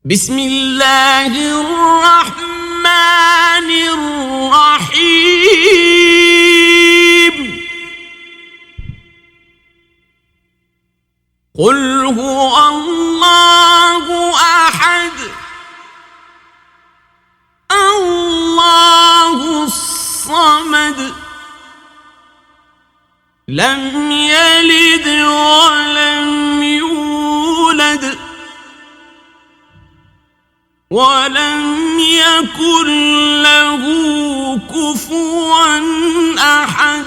بسم الله الرحمن الرحيم قل هو الله أحد الله الصمد لم يلد ولم يولد ولم يكن له كفوا أحد